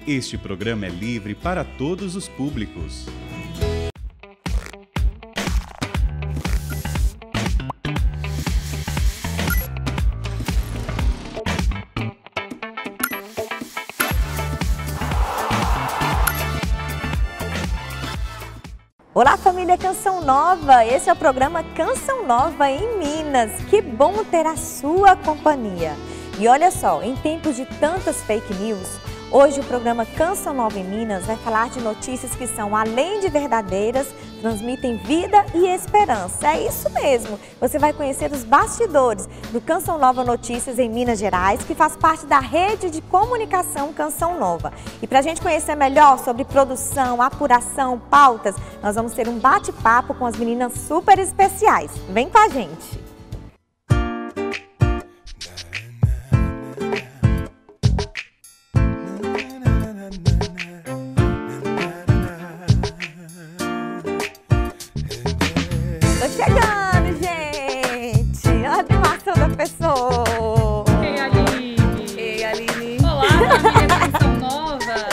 Este programa é livre para todos os públicos. Olá, família Canção Nova! Esse é o programa Canção Nova em Minas. Que bom ter a sua companhia. E olha só, em tempos de tantas fake news, hoje o programa Canção Nova em Minas vai falar de notícias que são, além de verdadeiras, transmitem vida e esperança. É isso mesmo! Você vai conhecer os bastidores do Canção Nova Notícias em Minas Gerais, que faz parte da rede de comunicação Canção Nova. E para a gente conhecer melhor sobre produção, apuração, pautas, nós vamos ter um bate-papo com as meninas super especiais. Vem com a gente! Tô chegando, gente! Olha a animação da pessoa! Ei, Aline! Ei, Aline! Olá, família Canção Nova!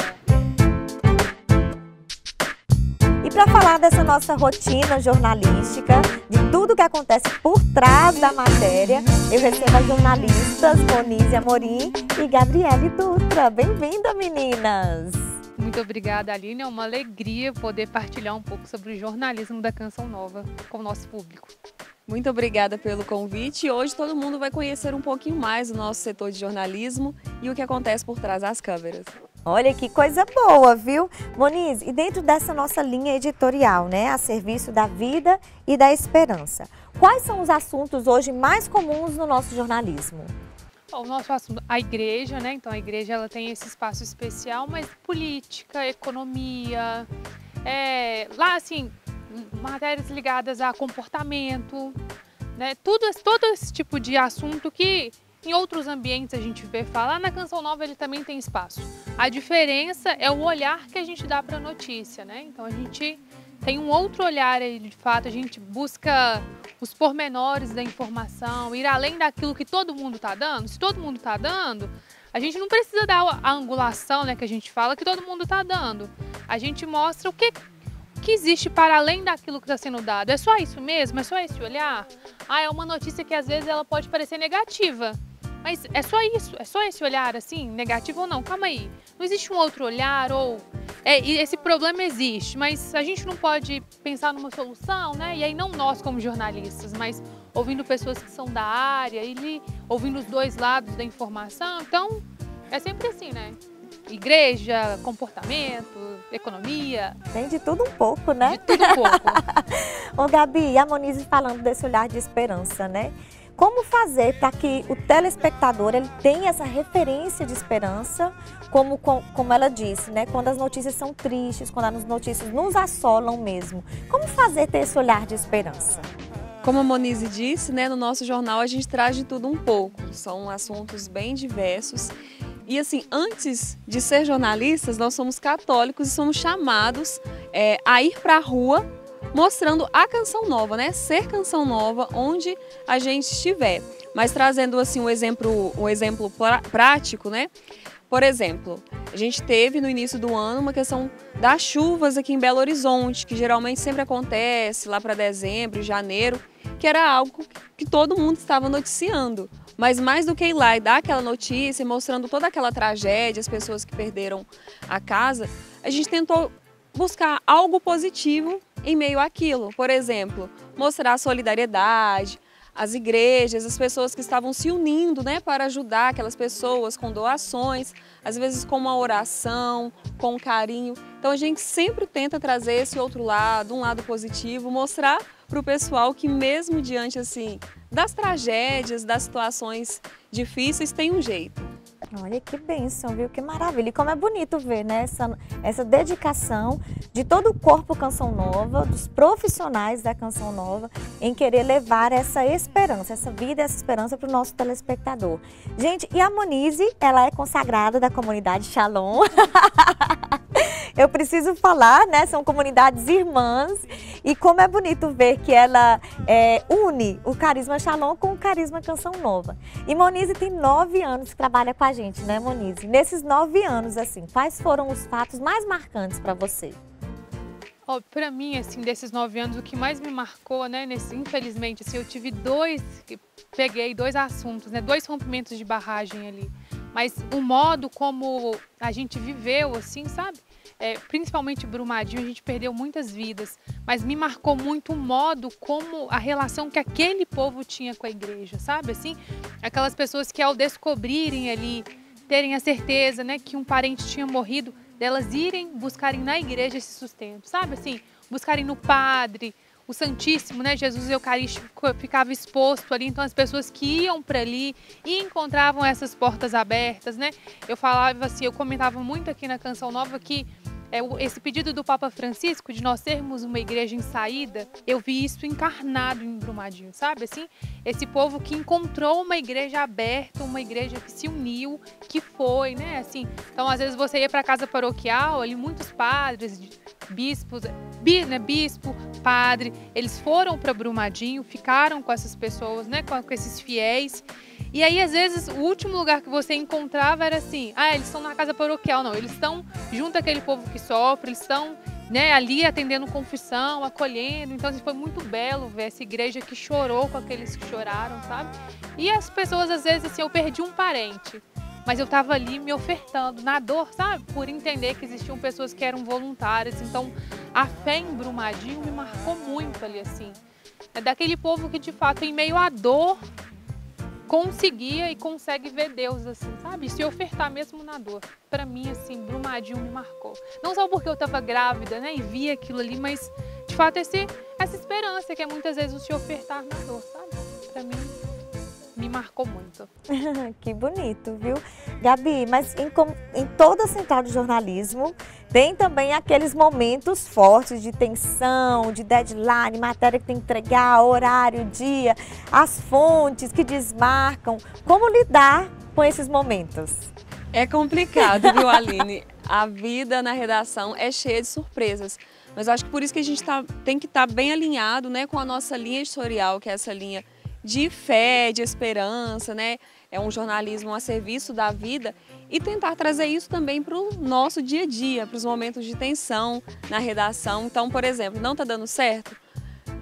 E para falar dessa nossa rotina jornalística, de tudo que acontece por trás da matéria, eu recebo as jornalistas Monize Amorim e Gabriele Dutra. Bem-vinda, meninas! Muito obrigada, Aline. É uma alegria poder partilhar um pouco sobre o jornalismo da Canção Nova com o nosso público. Muito obrigada pelo convite e hoje todo mundo vai conhecer um pouquinho mais do nosso setor de jornalismo e o que acontece por trás das câmeras. Olha que coisa boa, viu? Monize, e dentro dessa nossa linha editorial, né, a serviço da vida e da esperança, quais são os assuntos hoje mais comuns no nosso jornalismo? O nosso assunto, a igreja, né? Então a igreja ela tem esse espaço especial, mas política, economia, lá assim, matérias ligadas a comportamento, né? Todo esse tipo de assunto que em outros ambientes a gente vê falar, na Canção Nova ele também tem espaço. A diferença é o olhar que a gente dá para a notícia, né? Então a gente tem um outro olhar aí, de fato, a gente busca os pormenores da informação, ir além daquilo que todo mundo está dando. Se todo mundo está dando, a gente não precisa dar a angulação, né, que a gente fala que todo mundo está dando. A gente mostra o que existe para além daquilo que está sendo dado. É só isso mesmo? É só esse olhar? Ah, é uma notícia que às vezes ela pode parecer negativa. Mas é só isso? É só esse olhar assim, negativo ou não? Calma aí. Não existe um outro olhar ou... esse problema existe, mas a gente não pode pensar numa solução, né? E aí não nós como jornalistas, mas ouvindo pessoas que são da área, ouvindo os dois lados da informação. Então, é sempre assim, né? Igreja, comportamento, economia. Tem de tudo um pouco, né? De tudo um pouco. Ô Gabi, a Monize falando desse olhar de esperança, né? Como fazer para que o telespectador ele tenha essa referência de esperança, como ela disse, né? Quando as notícias são tristes, quando as notícias nos assolam mesmo. Como fazer ter esse olhar de esperança? Como a Monize disse, né, no nosso jornal a gente traz de tudo um pouco. São assuntos bem diversos. E assim, antes de ser jornalistas, nós somos católicos e somos chamados a ir para a rua mostrando a Canção Nova, né? Ser Canção Nova onde a gente estiver. Mas trazendo assim um exemplo prático, né? Por exemplo, a gente teve no início do ano uma questão das chuvas aqui em Belo Horizonte, que geralmente sempre acontece lá para dezembro, janeiro, que era algo que todo mundo estava noticiando. Mas mais do que ir lá e dar aquela notícia, mostrando toda aquela tragédia, as pessoas que perderam a casa, a gente tentou buscar algo positivo em meio àquilo. Por exemplo, mostrar a solidariedade, as igrejas, as pessoas que estavam se unindo, né, para ajudar aquelas pessoas com doações, às vezes com uma oração, com carinho. Então a gente sempre tenta trazer esse outro lado, um lado positivo, mostrar para o pessoal que mesmo diante assim das tragédias, das situações difíceis, tem um jeito. Olha que bênção, viu? Que maravilha. E como é bonito ver, né, essa dedicação de todo o corpo Canção Nova, dos profissionais da Canção Nova, em querer levar essa esperança, essa vida, essa esperança para o nosso telespectador. Gente, e a Monize, ela é consagrada da comunidade Shalom. eu preciso falar, né? São comunidades irmãs e como é bonito ver que ela une o Carisma Shalom com o Carisma Canção Nova. E Monize tem 9 anos que trabalha com a gente, né, Monize? Nesses 9 anos, assim, quais foram os fatos mais marcantes para você? Para mim, assim, desses 9 anos, o que mais me marcou, né, infelizmente, assim, eu tive peguei 2 assuntos, né, 2 rompimentos de barragem ali, mas o modo como a gente viveu, assim, sabe, principalmente Brumadinho, a gente perdeu muitas vidas, mas me marcou muito o modo como a relação que aquele povo tinha com a igreja, sabe, assim, aquelas pessoas que ao descobrirem ali, terem a certeza, né, que um parente tinha morrido, delas irem buscarem na igreja esse sustento, sabe assim, buscarem no padre, o Santíssimo, né, Jesus Eucarístico ficava exposto ali, então as pessoas que iam para ali e encontravam essas portas abertas, né, eu falava assim, eu comentava muito aqui na Canção Nova que esse pedido do Papa Francisco de nós sermos uma igreja em saída, eu vi isso encarnado em Brumadinho, sabe? Assim, esse povo que encontrou uma igreja aberta, uma igreja que se uniu, que foi, né? Assim, então às vezes você ia para a casa paroquial, ali muitos padres, bispos, bispo, padre, eles foram para Brumadinho, ficaram com essas pessoas, né? Com esses fiéis. E aí, às vezes, o último lugar que você encontrava era assim, eles estão na casa paroquial, não, eles estão junto àquele povo que sofre, eles estão, né, ali atendendo confissão, acolhendo, então assim, foi muito belo ver essa igreja que chorou com aqueles que choraram, sabe? E as pessoas, às vezes, assim, eu perdi um parente, mas eu estava ali me ofertando na dor, sabe? Por entender que existiam pessoas que eram voluntárias, então a fé em Brumadinho me marcou muito ali, assim, daquele povo que, de fato, em meio à dor, conseguia e consegue ver Deus, assim, sabe? Se ofertar mesmo na dor. Para mim, assim, Brumadinho me marcou. Não só porque eu estava grávida, né, e via aquilo ali, mas, de fato, essa esperança que é muitas vezes o se ofertar na dor, sabe? Para mim, me marcou muito. Que bonito, viu? Gabi, mas em toda a central de jornalismo tem também aqueles momentos fortes de tensão, de deadline, matéria que tem que entregar, horário, dia, as fontes que desmarcam. Como lidar com esses momentos? É complicado, viu, Aline? A vida na redação é cheia de surpresas. Mas eu acho que por isso que a gente tem que estar bem alinhado, né, com a nossa linha editorial, que é essa linha de fé, de esperança, né? É um jornalismo a serviço da vida e tentar trazer isso também para o nosso dia a dia, para os momentos de tensão na redação. Então, por exemplo, não está dando certo?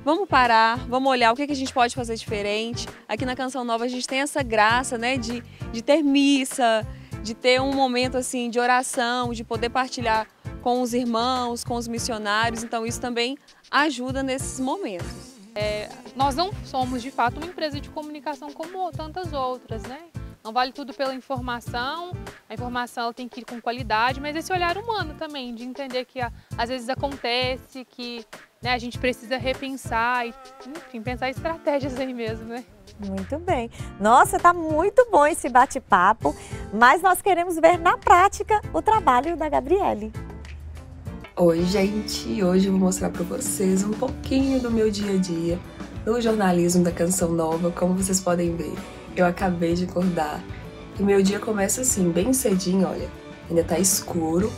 Vamos parar, vamos olhar o que a gente pode fazer diferente. Aqui na Canção Nova a gente tem essa graça, né, de ter missa, de ter um momento assim de oração, de poder partilhar com os irmãos, com os missionários. Então isso também ajuda nesses momentos. Nós não somos, de fato, uma empresa de comunicação como tantas outras, né? Não vale tudo pela informação, a informação ela tem que ir com qualidade, mas esse olhar humano também, de entender que às vezes acontece, que, né, a gente precisa repensar, e, enfim, pensar estratégias aí mesmo, né? Muito bem. Nossa, tá muito bom esse bate-papo, mas nós queremos ver na prática o trabalho da Gabriele. Oi, gente! Hoje eu vou mostrar para vocês um pouquinho do meu dia a dia no jornalismo da Canção Nova. Como vocês podem ver, eu acabei de acordar e meu dia começa assim, bem cedinho, olha. Ainda tá escuro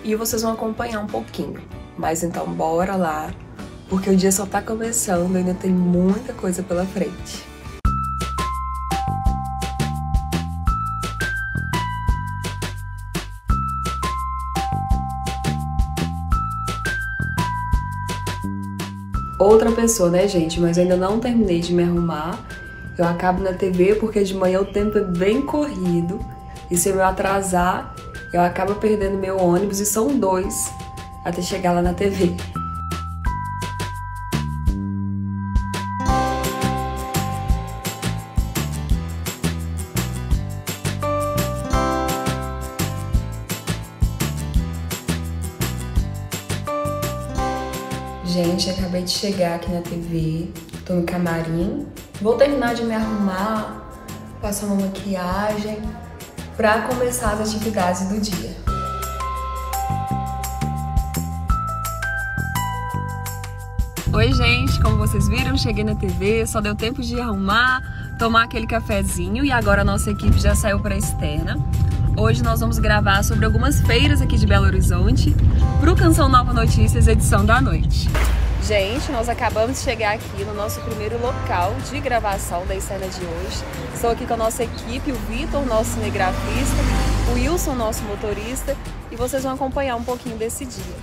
e vocês vão acompanhar um pouquinho. Mas então, bora lá, porque o dia só tá começando, ainda tem muita coisa pela frente. Outra pessoa, né, gente? Mas eu ainda não terminei de me arrumar. Eu acabo na TV porque de manhã o tempo é bem corrido. E se eu atrasar, eu acabo perdendo meu ônibus e são 2 até chegar lá na TV. Gente, acabei de chegar aqui na TV, tô no camarim. Vou terminar de me arrumar, passar uma maquiagem pra começar as atividades do dia. Oi, gente, como vocês viram, cheguei na TV, só deu tempo de arrumar, tomar aquele cafezinho e agora a nossa equipe já saiu para a externa. Hoje nós vamos gravar sobre algumas feiras aqui de Belo Horizonte para o Canção Nova Notícias, edição da noite. Gente, nós acabamos de chegar aqui no nosso primeiro local de gravação da externa de hoje. Estou aqui com a nossa equipe, o Vitor, nosso cinegrafista, o Wilson, nosso motorista, e vocês vão acompanhar um pouquinho desse dia.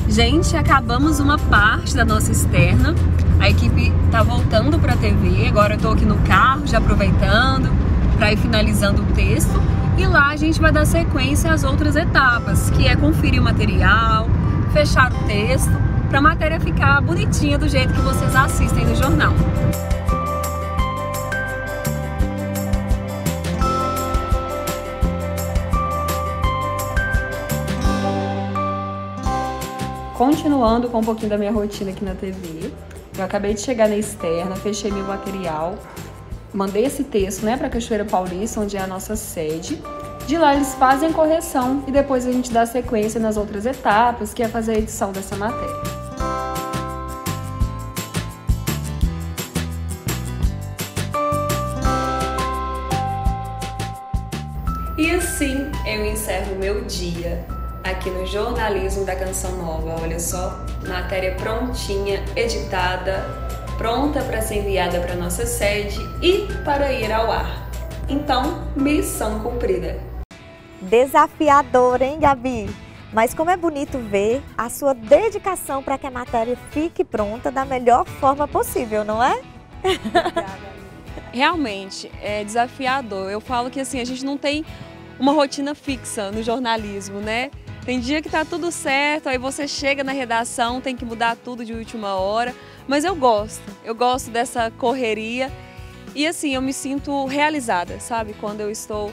Gente, acabamos uma parte da nossa externa, a equipe está voltando para a TV, agora eu estou aqui no carro já aproveitando para ir finalizando o texto, e lá a gente vai dar sequência às outras etapas, que é conferir o material, fechar o texto, para a matéria ficar bonitinha do jeito que vocês assistem no jornal. Continuando com um pouquinho da minha rotina aqui na TV, eu acabei de chegar na externa, fechei meu material, mandei esse texto, para Cachoeira Paulista, onde é a nossa sede. De lá eles fazem a correção e depois a gente dá sequência nas outras etapas, que é fazer a edição dessa matéria. E assim eu encerro o meu dia aqui no jornalismo da Canção Nova. Olha só, matéria prontinha, editada, pronta para ser enviada para nossa sede e para ir ao ar. Então, missão cumprida. Desafiador, hein, Gabi? Mas como é bonito ver a sua dedicação para que a matéria fique pronta da melhor forma possível, não é? Obrigada. Realmente, é desafiador. Eu falo que assim, a gente não tem uma rotina fixa no jornalismo, né? Tem dia que tá tudo certo, aí você chega na redação, tem que mudar tudo de última hora. Mas eu gosto dessa correria e assim, eu me sinto realizada, sabe? Quando eu estou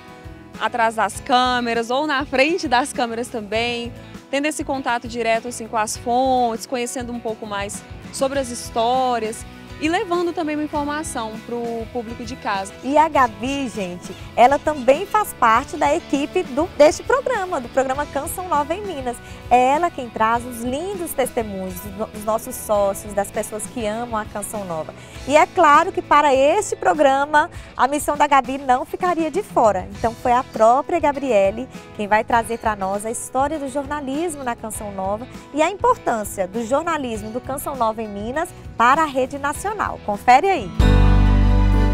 atrás das câmeras ou na frente das câmeras também, tendo esse contato direto assim, com as fontes, conhecendo um pouco mais sobre as histórias e levando também uma informação para o público de casa. E a Gabi, gente, ela também faz parte da equipe deste programa, do programa Canção Nova em Minas. É ela quem traz os lindos testemunhos dos nossos sócios, das pessoas que amam a Canção Nova. E é claro que para este programa, a missão da Gabi não ficaria de fora. Então foi a própria Gabriele quem vai trazer para nós a história do jornalismo na Canção Nova e a importância do jornalismo do Canção Nova em Minas para a rede nacional. Confere aí.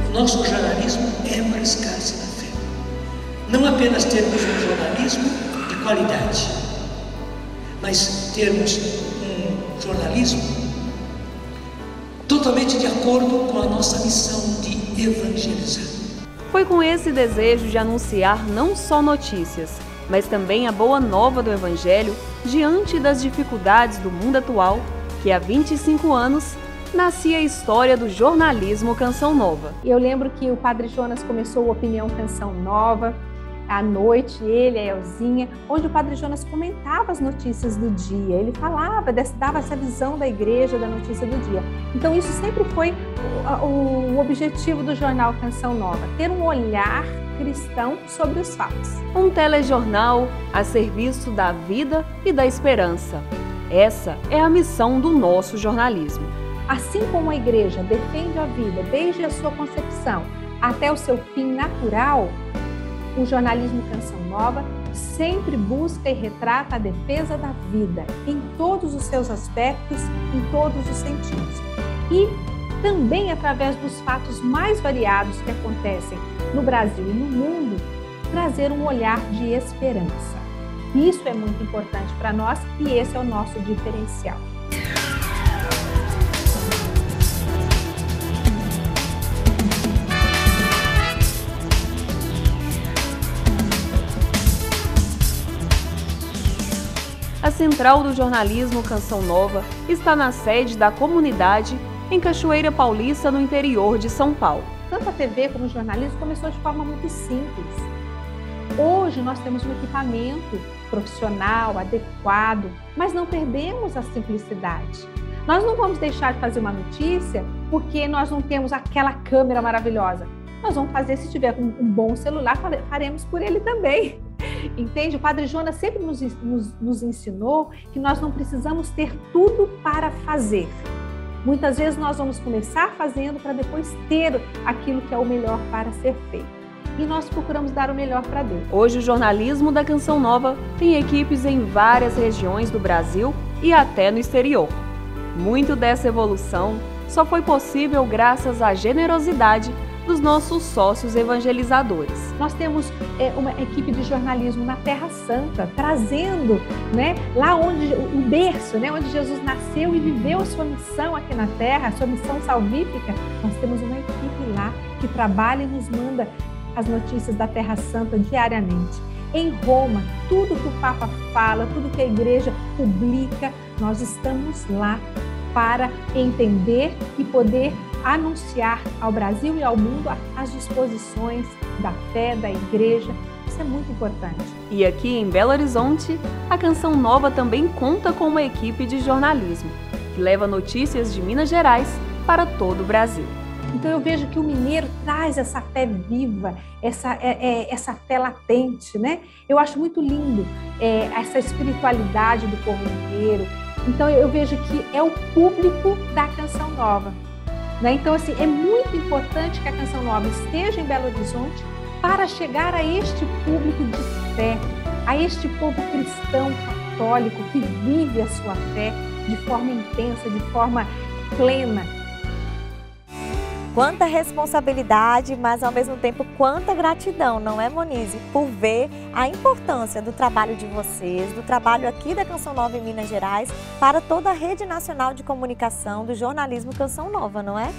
O nosso jornalismo é arriscar-se na fé. Não apenas termos um jornalismo de qualidade, mas termos um jornalismo totalmente de acordo com a nossa missão de evangelizar. Foi com esse desejo de anunciar não só notícias, mas também a boa nova do Evangelho diante das dificuldades do mundo atual, que há 25 anos nascia a história do jornalismo Canção Nova. Eu lembro que o Padre Jonas começou o Opinião Canção Nova, à noite, ele e a Elzinha, onde o Padre Jonas comentava as notícias do dia, ele falava, dava essa visão da igreja, da notícia do dia. Então isso sempre foi o objetivo do jornal Canção Nova, ter um olhar cristão sobre os fatos. Um telejornal a serviço da vida e da esperança. Essa é a missão do nosso jornalismo. Assim como a igreja defende a vida desde a sua concepção até o seu fim natural, o jornalismo Canção Nova sempre busca e retrata a defesa da vida em todos os seus aspectos, em todos os sentidos. E também através dos fatos mais variados que acontecem no Brasil e no mundo, trazer um olhar de esperança. Isso é muito importante para nós e esse é o nosso diferencial. A central do jornalismo Canção Nova está na sede da comunidade em Cachoeira Paulista, no interior de São Paulo. Tanto a TV como o jornalismo começou de forma muito simples. Hoje nós temos um equipamento profissional, adequado, mas não perdemos a simplicidade. Nós não vamos deixar de fazer uma notícia porque nós não temos aquela câmera maravilhosa. Nós vamos fazer, se tiver um bom celular, faremos por ele também. Entende? O Padre Jonas sempre nos ensinou que nós não precisamos ter tudo para fazer. Muitas vezes nós vamos começar fazendo para depois ter aquilo que é o melhor para ser feito. e nós procuramos dar o melhor para Deus. Hoje o jornalismo da Canção Nova tem equipes em várias regiões do Brasil e até no exterior. Muito dessa evolução só foi possível graças à generosidade dos nossos sócios evangelizadores. Nós temos uma equipe de jornalismo na Terra Santa, trazendo, né, lá onde o berço, né, onde Jesus nasceu e viveu a sua missão aqui na Terra, a sua missão salvífica. Nós temos uma equipe lá que trabalha e nos manda as notícias da Terra Santa diariamente. Em Roma, tudo que o Papa fala, tudo que a Igreja publica, nós estamos lá para entender e poder anunciar ao Brasil e ao mundo as disposições da fé, da Igreja. Isso é muito importante. E aqui em Belo Horizonte, a Canção Nova também conta com uma equipe de jornalismo, que leva notícias de Minas Gerais para todo o Brasil. Então eu vejo que o mineiro traz essa fé viva, essa fé latente, né? Eu acho muito lindo essa espiritualidade do povo mineiro. Então eu vejo que é o público da Canção Nova, né? Então assim, é muito importante que a Canção Nova esteja em Belo Horizonte para chegar a este público de fé, a este povo cristão católico que vive a sua fé de forma intensa, de forma plena. Quanta responsabilidade, mas ao mesmo tempo quanta gratidão, não é, Monize? Por ver a importância do trabalho de vocês, do trabalho aqui da Canção Nova em Minas Gerais, para toda a rede nacional de comunicação do jornalismo Canção Nova, não é?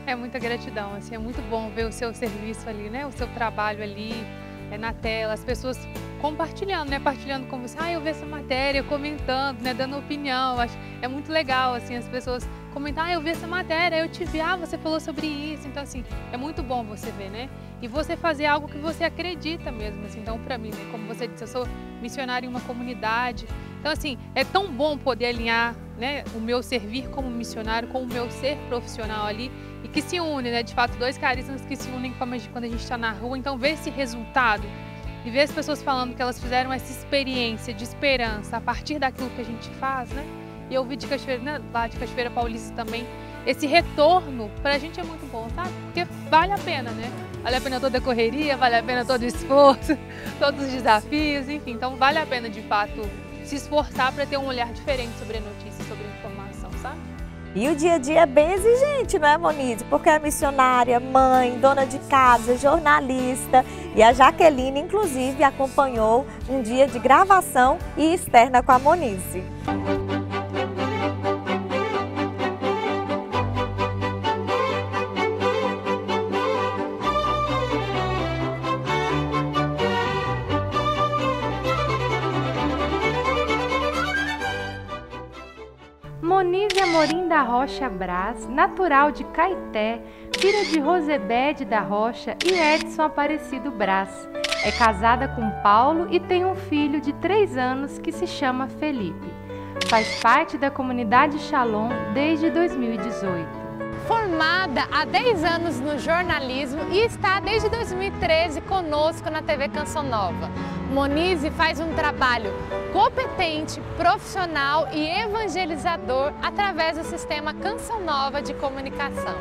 É muita gratidão, assim, é muito bom ver o seu serviço ali, né? O seu trabalho ali na tela, as pessoas compartilhando, né? Partilhando com você, eu vi essa matéria, comentando, né? Dando opinião, acho é muito legal, assim, as pessoas comentar, eu vi essa matéria, eu te vi, você falou sobre isso, então assim, é muito bom você ver, né? E você fazer algo que você acredita mesmo, assim, então para mim, né, como você disse, eu sou missionária em uma comunidade, então assim, é tão bom poder alinhar, né, o meu servir como missionário com o meu ser profissional ali e que se une, né, de fato, dois carismas que se unem quando a gente está na rua, então ver esse resultado e ver as pessoas falando que elas fizeram essa experiência de esperança a partir daquilo que a gente faz, né? E eu vi de Cachoeira, né, lá de Cachoeira Paulista também, esse retorno pra gente é muito bom, sabe? Porque vale a pena, né? Vale a pena toda a correria, vale a pena todo o esforço, todos os desafios, enfim. Então vale a pena, de fato, se esforçar para ter um olhar diferente sobre a notícia, sobre a informação, sabe? E o dia a dia é bem exigente, não é, Monize? Porque é missionária, mãe, dona de casa, jornalista. E a Jaqueline, inclusive, acompanhou um dia de gravação e externa com a Monize. Monize Amorim da Rocha Braz, natural de Caeté, filha de Rosebede da Rocha e Edson Aparecido Braz. É casada com Paulo e tem um filho de 3 anos que se chama Felipe. Faz parte da comunidade Shalom desde 2018. Formada há 10 anos no jornalismo e está desde 2013 conosco na TV Canção Nova. Monize faz um trabalho competente, profissional e evangelizador através do sistema Canção Nova de comunicação.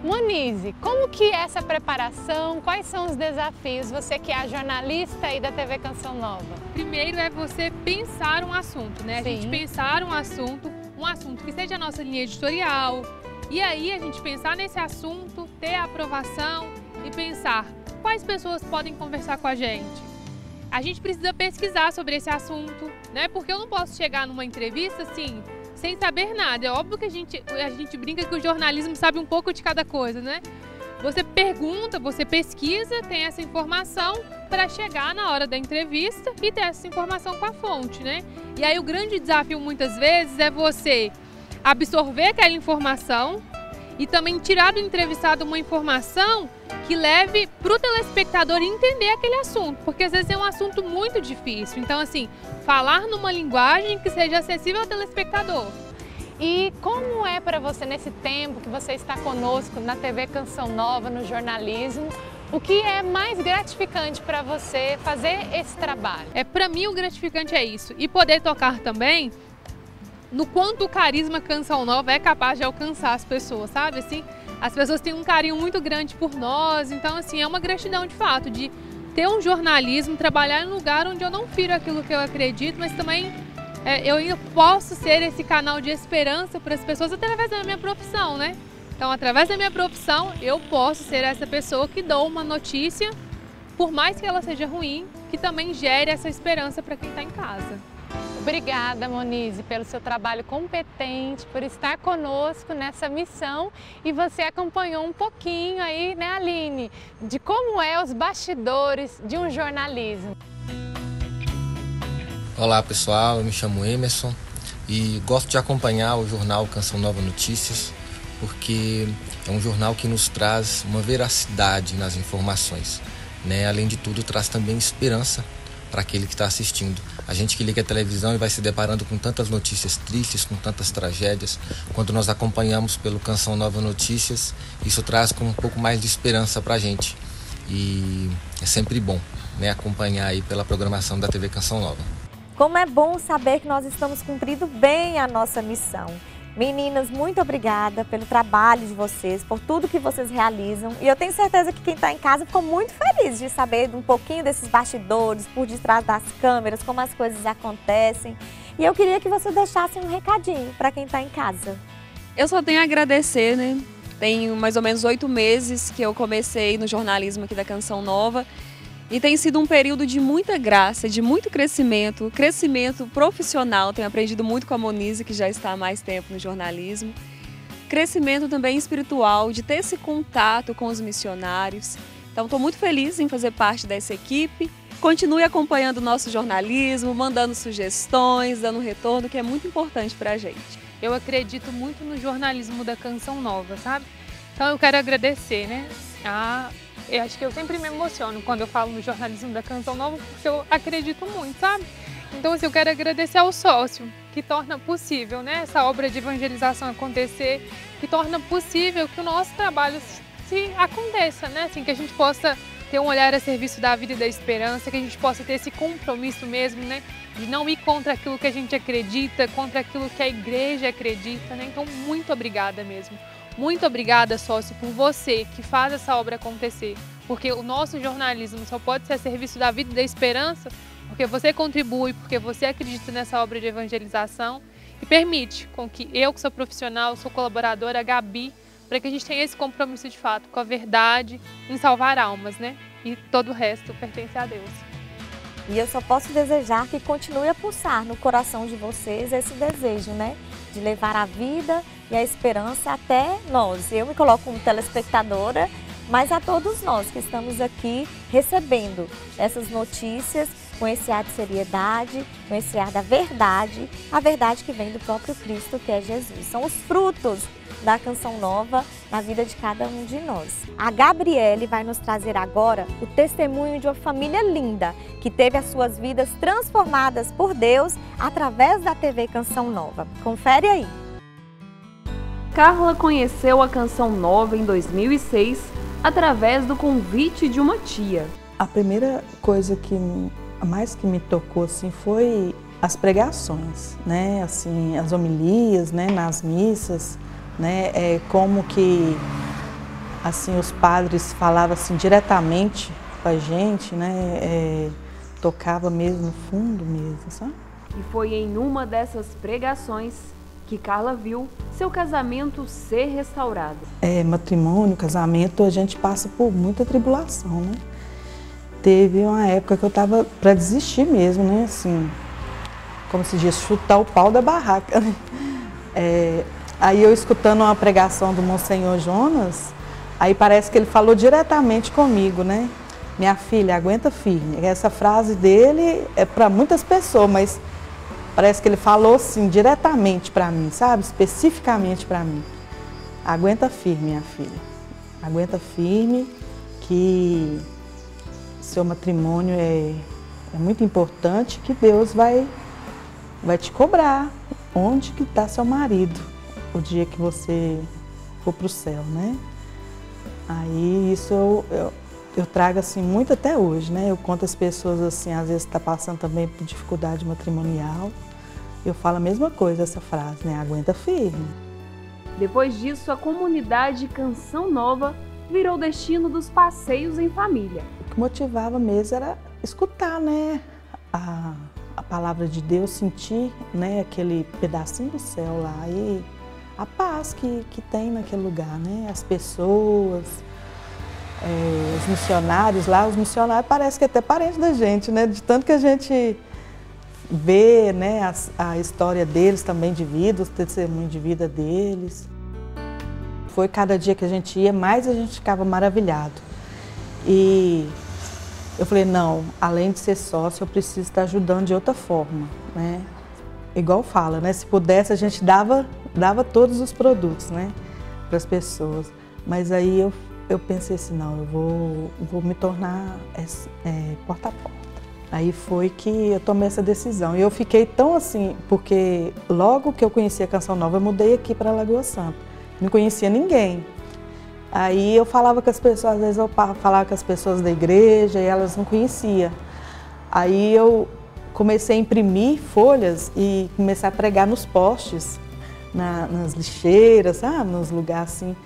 Monize, como que é essa preparação? Quais são os desafios? Você que é a jornalista aí da TV Canção Nova. Primeiro é você pensar um assunto, né? Sim. A gente pensar um assunto que seja a nossa linha editorial. E aí a gente pensar nesse assunto, ter a aprovação e pensar quais pessoas podem conversar com a gente. A gente precisa pesquisar sobre esse assunto, né? Porque eu não posso chegar numa entrevista assim, sem saber nada. É óbvio que a gente brinca que o jornalismo sabe um pouco de cada coisa, né? Você pergunta, você pesquisa, tem essa informação para chegar na hora da entrevista e ter essa informação com a fonte, né? E aí o grande desafio muitas vezes é você absorver aquela informação e também tirar do entrevistado uma informação que leve para o telespectador entender aquele assunto, porque às vezes é um assunto muito difícil. Então, assim, falar numa linguagem que seja acessível ao telespectador. E como é para você, nesse tempo que você está conosco na TV Canção Nova, no jornalismo, O que é mais gratificante para você fazer esse trabalho? Para mim o gratificante é isso, e poder tocar também no quanto o carisma Canção Nova é capaz de alcançar as pessoas, sabe? Assim, as pessoas têm um carinho muito grande por nós, então assim, é uma gratidão de fato de ter um jornalismo, trabalhar em um lugar onde eu não firo aquilo que eu acredito, mas também eu ainda posso ser esse canal de esperança para as pessoas através da minha profissão, né? Então, através da minha profissão, eu posso ser essa pessoa que dou uma notícia, por mais que ela seja ruim, que também gere essa esperança para quem está em casa. Obrigada, Monize, pelo seu trabalho competente, por estar conosco nessa missão. E você acompanhou um pouquinho aí, né, Aline, de como é os bastidores de um jornalismo. Olá, pessoal, eu me chamo Emerson e gosto de acompanhar o jornal Canção Nova Notícias, porque é um jornal que nos traz uma veracidade nas informações, né? Além de tudo, traz também esperança para aquele que está assistindo. A gente que liga a televisão e vai se deparando com tantas notícias tristes, com tantas tragédias, quando nós acompanhamos pelo Canção Nova Notícias, isso traz com um pouco mais de esperança para a gente. E é sempre bom, né, acompanhar aí pela programação da TV Canção Nova. Como é bom saber que nós estamos cumprindo bem a nossa missão. Meninas, muito obrigada pelo trabalho de vocês, por tudo que vocês realizam. E eu tenho certeza que quem está em casa ficou muito feliz de saber um pouquinho desses bastidores, por detrás das câmeras, como as coisas acontecem. E eu queria que você deixasse um recadinho para quem está em casa. Eu só tenho a agradecer, né? Tem mais ou menos 8 meses que eu comecei no jornalismo aqui da Canção Nova. E tem sido um período de muita graça, de muito crescimento profissional. Tenho aprendido muito com a Monize, que já está há mais tempo no jornalismo. Crescimento também espiritual, de ter esse contato com os missionários. Então, estou muito feliz em fazer parte dessa equipe. Continue acompanhando o nosso jornalismo, mandando sugestões, dando retorno, que é muito importante para a gente. Eu acredito muito no jornalismo da Canção Nova, sabe? Então, eu quero agradecer, né? Eu acho que eu sempre me emociono quando eu falo no jornalismo da Canção Nova, porque eu acredito muito, sabe? Então, assim, eu quero agradecer ao sócio, que torna possível, né, essa obra de evangelização acontecer, que torna possível que o nosso trabalho se aconteça, né? Assim, que a gente possa ter um olhar a serviço da vida e da esperança, que a gente possa ter esse compromisso mesmo, né, de não ir contra aquilo que a gente acredita, contra aquilo que a igreja acredita, né? Então, muito obrigada mesmo. Muito obrigada, sócio, por você que faz essa obra acontecer, porque o nosso jornalismo só pode ser a serviço da vida e da esperança porque você contribui, porque você acredita nessa obra de evangelização e permite com que eu, que sou profissional, sou colaboradora, a Gabi, para que a gente tenha esse compromisso de fato com a verdade em salvar almas, né? E todo o resto pertence a Deus. E eu só posso desejar que continue a pulsar no coração de vocês esse desejo, né? De levar a vida e a esperança até nós. Eu me coloco como telespectadora, mas a todos nós que estamos aqui recebendo essas notícias com esse ar de seriedade, com esse ar da verdade, a verdade que vem do próprio Cristo, que é Jesus. São os frutos da Canção Nova na vida de cada um de nós. A Gabriele vai nos trazer agora o testemunho de uma família linda que teve as suas vidas transformadas por Deus através da TV Canção Nova. Confere aí. Carla conheceu a Canção Nova em 2006 através do convite de uma tia. A primeira coisa que mais que me tocou assim foi as pregações, né? Assim, as homilias, né, nas missas, né? Como que assim os padres falavam assim diretamente com a gente, né? Tocava mesmo no fundo mesmo, sabe? E foi em uma dessas pregações que Carla viu seu casamento ser restaurado. Matrimônio, casamento, a gente passa por muita tribulação, né? Teve uma época que eu estava para desistir mesmo, né? Assim, como se diz, chutar o pau da barraca, né? Aí eu escutando uma pregação do Monsenhor Jonas, aí parece que ele falou diretamente comigo, né? Minha filha, aguenta firme. Essa frase dele é para muitas pessoas, mas parece que ele falou assim diretamente para mim, sabe? Especificamente para mim. Aguenta firme, minha filha. Aguenta firme, que seu matrimônio é muito importante, que Deus vai te cobrar onde que está seu marido o dia que você for para o céu, né? Aí isso eu trago assim muito até hoje, né? Eu conto às pessoas assim, às vezes está passando também por dificuldade matrimonial. Eu falo a mesma coisa, essa frase, né? Aguenta firme. Depois disso, a comunidade Canção Nova virou o destino dos passeios em família. O que motivava mesmo era escutar, né? A palavra de Deus, sentir, né? Aquele pedacinho do céu lá e a paz que tem naquele lugar, né? As pessoas, os missionários lá, os missionários parecem que até parentes da gente, né? De tanto que a gente vê, né, a história deles também de vida, o testemunho de vida deles. Foi cada dia que a gente ia, mais a gente ficava maravilhado. E eu falei, não, além de ser sócio, eu preciso estar ajudando de outra forma, né? Igual fala, né? Se pudesse, a gente dava todos os produtos, né, para as pessoas. Mas aí eu pensei assim, não, eu vou me tornar porta a porta. Aí foi que eu tomei essa decisão. E eu fiquei tão assim, porque logo que eu conheci a Canção Nova, eu mudei aqui para Lagoa Santa. Não conhecia ninguém. Aí eu falava com as pessoas, às vezes eu falava com as pessoas da igreja e elas não conheciam. Aí eu comecei a imprimir folhas e comecei a pregar nos postes, nas lixeiras, sabe? Nos lugares assim,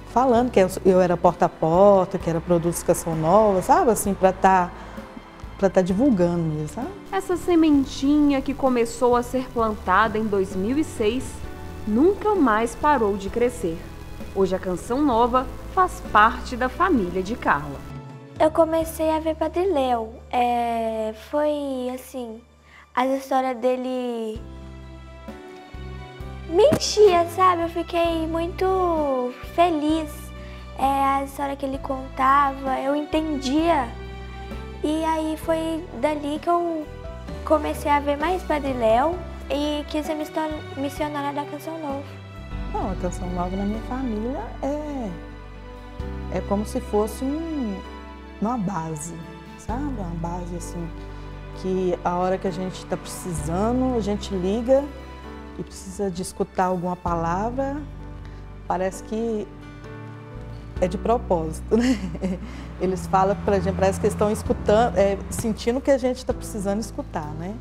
falando que eu era porta a porta, que era produtos Canção Nova, sabe? Assim, para estar divulgando mesmo, sabe? Essa sementinha que começou a ser plantada em 2006 nunca mais parou de crescer. Hoje a Canção Nova faz parte da família de Carla. Eu comecei a ver Padre Léo. Foi assim, as histórias dele me enchia, sabe? Eu fiquei muito feliz. A história que ele contava, eu entendia. E aí foi dali que eu comecei a ver mais Padre Léo e quis ser missionária da Canção Nova. Não, a Canção Nova na minha família é como se fosse uma base, sabe? Uma base assim, que a hora que a gente está precisando, a gente liga e precisa de escutar alguma palavra, parece que é de propósito, né? Eles falam pra gente, parece que estão escutando, sentindo que a gente está precisando escutar, né?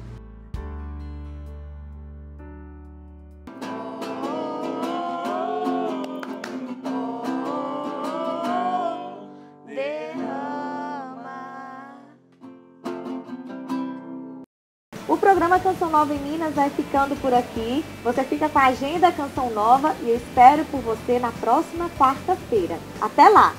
O programa Canção Nova em Minas vai ficando por aqui. Você fica com a agenda Canção Nova e eu espero por você na próxima quarta-feira. Até lá!